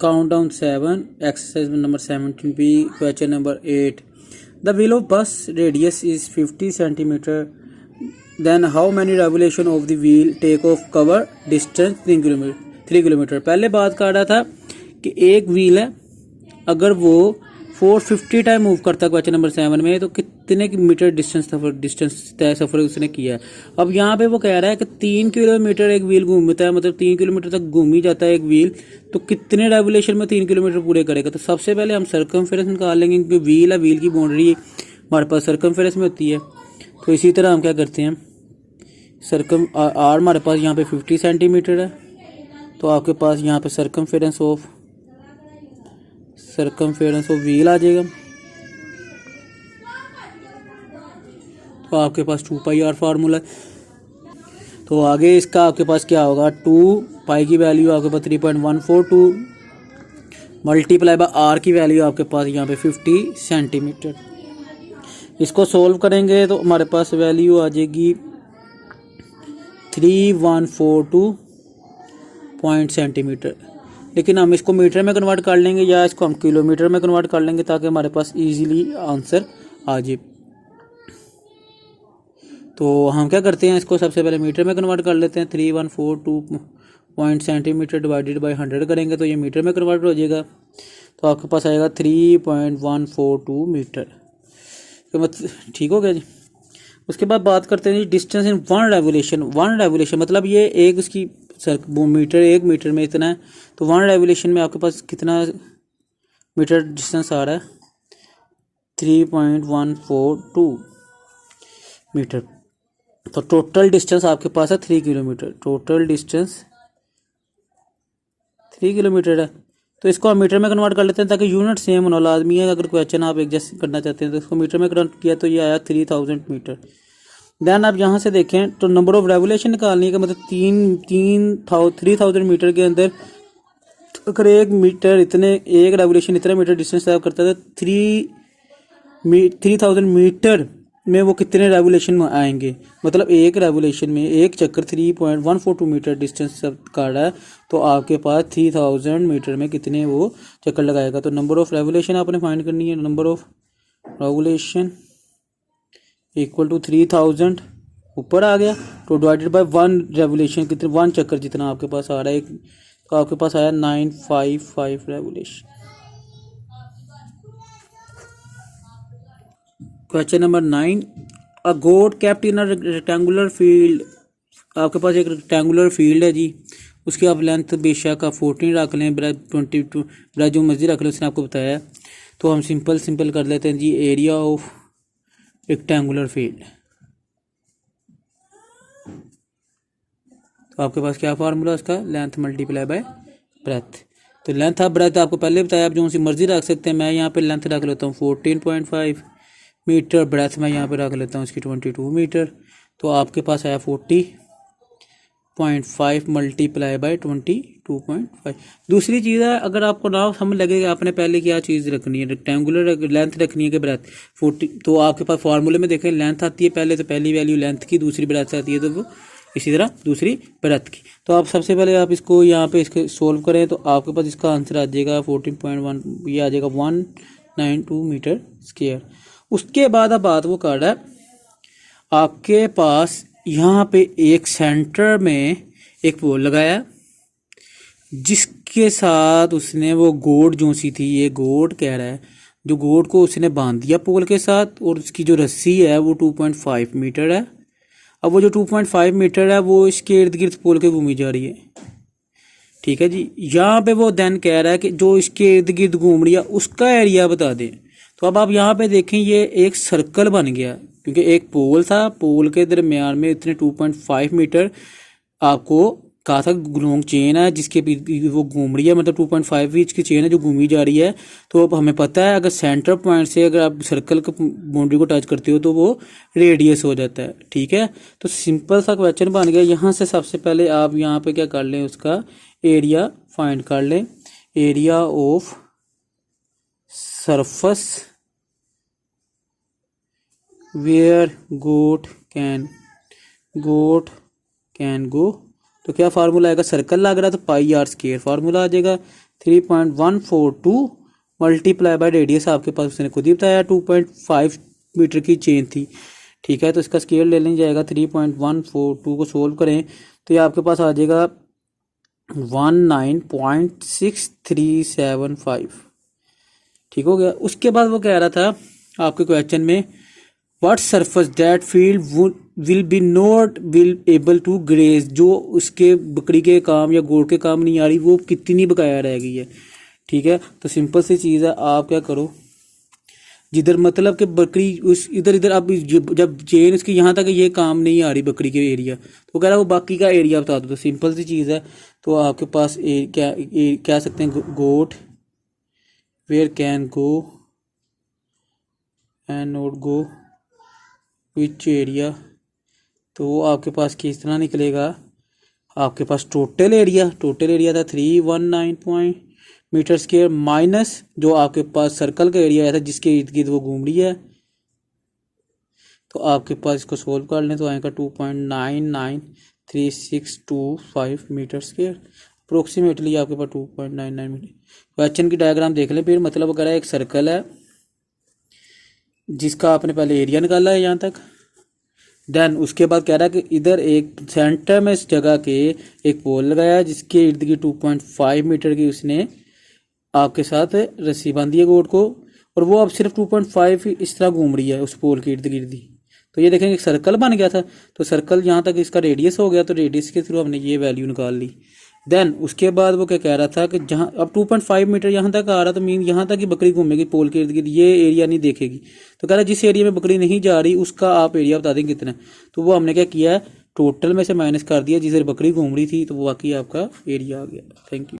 Count down 7. Exercise number 17b. Question number 8. The wheel of bus radius is 50 centimeter. Then how many revolution of the wheel take off cover distance 3 kilometre. पहले बात कर रहा था कि एक wheel है, अगर वो 450 टाइम मूव करता है क्वेश्चन नंबर 7 में, तो कितने मीटर डिस्टेंस तय सफर उसने किया है। अब यहाँ पे वो कह रहा है कि 3 किलोमीटर एक व्हील घूमता है, मतलब 3 किलोमीटर तक घूम ही जाता है एक व्हील, तो कितने रेवोल्यूशन में 3 किलोमीटर पूरे करेगा। तो सबसे पहले हम सर्कमफेरेंस निकाल लेंगे, क्योंकि व्हील है, व्हील की बाउंड्री हमारे पास सर्कमफेरेंस में होती है। तो इसी तरह हम क्या करते हैं, आर हमारे पास यहाँ पे 50 सेंटीमीटर है, तो आपके पास यहाँ पे सर्कमफेरेंस ऑफ व्हील आ जाएगा। तो आपके पास 2 पाई आर फार्मूला। तो आगे इसका आपके पास क्या होगा, 2 पाई की वैल्यू आपके पास 3.142 मल्टीप्लाई बाय आर की वैल्यू आपके पास यहाँ पे 50 सेंटीमीटर। इसको सोल्व करेंगे तो हमारे पास वैल्यू आ जाएगी 3142 पॉइंट सेंटीमीटर। लेकिन हम इसको मीटर में कन्वर्ट कर लेंगे या इसको हम किलोमीटर में कन्वर्ट कर लेंगे, ताकि हमारे पास इजीली आंसर आ जाए। तो हम क्या करते हैं, इसको सबसे पहले मीटर में कन्वर्ट कर लेते हैं। 3142 पॉइंट सेंटीमीटर डिवाइडेड बाय 100 करेंगे तो ये मीटर में कन्वर्ट हो जाएगा। तो आपके पास आएगा 3.142 मीटर। तो मतलब ठीक हो गया जी। उसके बाद बात करते हैं डिस्टेंस इन 1 रेवोल्यूशन मतलब ये एक उसकी मीटर, 1 मीटर में इतना है, तो 1 रेवोल्यूशन में आपके पास कितना मीटर डिस्टेंस आ रहा है, 3.142 मीटर। तो टोटल डिस्टेंस आपके पास है 3 किलोमीटर। टोटल डिस्टेंस 3 किलोमीटर है। तो इसको हम मीटर में कन्वर्ट कर लेते हैं, ताकि यूनिट सेम होना लाजमी है। अगर क्वेश्चन आप एडजस्ट करना चाहते हैं तो इसको मीटर में कन्वर्ट किया तो ये आया 3000 मीटर। देन आप यहाँ से देखें तो नंबर ऑफ रेवोल्यूशन निकालने का मतलब 3000 मीटर के अंदर अगर एक रेवोल्यूशन इतना मीटर डिस्टेंस तय करता है, 3000 मीटर में वो कितने रेवोल्यूशन में आएंगे। मतलब एक रेवोल्यूशन में एक चक्कर 3.142 मीटर डिस्टेंस सब काट रहा है, तो आपके पास 3000 मीटर में कितने वो चक्कर लगाएगा। तो नंबर ऑफ रेवोल्यूशन आपने फाइंड करनी है। Number of revolution equal to 3000 ऊपर आ गया, तो डिवाइडेड बाय 1 रेवोल्यूशन कितने 1 चक्कर जितना आपके पास आ रहा है, तो आपके पास आया 955 revolution. Question number 9। A goat kept in a rectangular field. आपके पास एक रेक्टेंगुलर फील्ड है जी, उसकी आप लेंथ बेशक आप 14 रख लें, ब्रेथ 22, ब्रेथ जो मर्जी रख लें, उसने आपको बताया। तो हम सिंपल कर लेते हैं जी, एरिया ऑफ रेक्टेंगुलर फील्ड। तो आपके पास क्या फार्मूला उसका, लेंथ मल्टीप्लाई बाय ब्रेथ। तो लेंथ ऑफ ब्रेथ आपको पहले बताया, आप जो सी मर्जी रख सकते हैं। मैं यहाँ पे लेंथ रख लेता हूँ 14.5 मीटर, ब्रेथ मैं यहाँ पे रख लेता हूँ उसकी 22 मीटर। तो आपके पास आया 40.5 मल्टीप्लाई बाय 22.5। दूसरी चीज़ है, अगर आपको ना समझ लगेगा आपने पहले क्या चीज़ रखनी है, रेक्टेंगुलर लेंथ रखनी है कि ब्रेथ 40, तो आपके पास फार्मूले में देखें लेंथ आती है पहले, तो पहली वैल्यू लेंथ की, दूसरी ब्रेथ आती है तो वो इसी तरह दूसरी ब्रेथ की। तो आप सबसे पहले आप इसको यहाँ पे इसके सोल्व करें तो आपके पास इसका आंसर आ जाएगा 14.1, ये आ जाएगा 192 मीटर स्क्वायर। उसके बाद अब बात वो कर रहा है, आपके पास यहाँ पे एक सेंटर में एक पोल लगाया, जिसके साथ उसने वो गोड जो सी थी, ये गोड कह रहा है, जो गोड को उसने बांध दिया पोल के साथ, और उसकी जो रस्सी है वो 2.5 मीटर है। अब वो जो 2.5 मीटर है वो इसके इर्द गिर्द पोल के घूमी जा रही है। ठीक है जी। यहाँ पे वो देन कह रहा है कि जो इसके इर्द गिर्द घूम रही है उसका एरिया बता दें। तो अब आप यहाँ पे देखें, ये एक सर्कल बन गया, क्योंकि एक पोल था, पोल के दरमियान में इतने 2.5 मीटर आपको कहा था लॉन्ग चेन है जिसके वो घूम रही है, मतलब 2.5 इंच की चेन है जो घूमी जा रही है। तो अब हमें पता है अगर सेंटर पॉइंट से अगर आप सर्कल के बाउंड्री को टच करते हो तो वो रेडियस हो जाता है। ठीक है, तो सिंपल सा क्वेश्चन बन गया। यहाँ से सबसे पहले आप यहाँ पे क्या कर लें, उसका एरिया फाइंड कर लें। Area of surface where goat can go, तो क्या फार्मूला आएगा, सर्कल लग रहा है तो पाई आर स्क्वायर फार्मूला आ जाएगा। 3.142 मल्टीप्लाई बाय रेडियस आपके पास उसने खुद ही बताया 2.5 मीटर की चेन थी। ठीक है, तो इसका स्केल ले लेना जाएगा 3.142 को सोल्व करें तो ये आपके पास आ जाएगा 19.6375। ठीक हो गया। उसके बाद वो कह रहा था आपके क्वेश्चन में what surface that field will be not will able to graze, जो उसके बकरी के काम या गोड़ के काम नहीं आ रही वो कितनी बकाया रह गई है। ठीक है, तो सिंपल सी चीज़ है, आप क्या करो जिधर मतलब कि बकरी उस इधर इधर अब जब चेन उसकी यहाँ तक ये काम नहीं आ रही बकरी के एरिया, तो कह रहा है वो बाकी का एरिया बता दो। तो सिंपल सी चीज़ है, तो आपके पास कह सकते हैं got where can go and not go which area, तो वो आपके पास किस तरह निकलेगा। आपके पास टोटल एरिया था 319 मीटर स्क्वायर माइनस जो आपके पास सर्कल का एरिया आया था जिसके इर्द गिर्द वो घूम रही है। तो आपके पास इसको सोल्व कर लें तो आएगा 2.993625 मीटर स्क्वायर, अप्रोक्सीमेटली आपके पास 2.99 मीटर। क्वेश्चन की डायग्राम देख लें फिर। मतलब अगर एक सर्कल है जिसका आपने पहले एरिया निकाला है यहाँ तक, देन उसके बाद कह रहा है कि इधर एक सेंटर में इस जगह के एक पोल लगाया है जिसके इर्द गिर्द 2.5 मीटर की उसने आपके साथ रस्सी बांधी है गोट को, और वो अब सिर्फ 2.5 इस तरह घूम रही है उस पोल के इर्द गिर्द ही। तो ये देखेंगे सर्कल बन गया था, तो सर्कल यहाँ तक इसका रेडियस हो गया, तो रेडियस के थ्रू हमने ये वैल्यू निकाल ली। देन उसके बाद वो क्या कह रहा था कि जहाँ अब 2.5 मीटर यहाँ तक आ रहा, तो मीन यहाँ तक ही बकरी घूमेगी पोल के इर्द गिर्द, ये एरिया नहीं देखेगी। तो कह रहा है जिस एरिया में बकरी नहीं जा रही उसका आप एरिया बता दें कितना। तो वो हमने क्या किया है, टोटल में से माइनस कर दिया, जिस बकरी घूम रही थी, तो वो बाकी आपका एरिया आ गया। Thank you.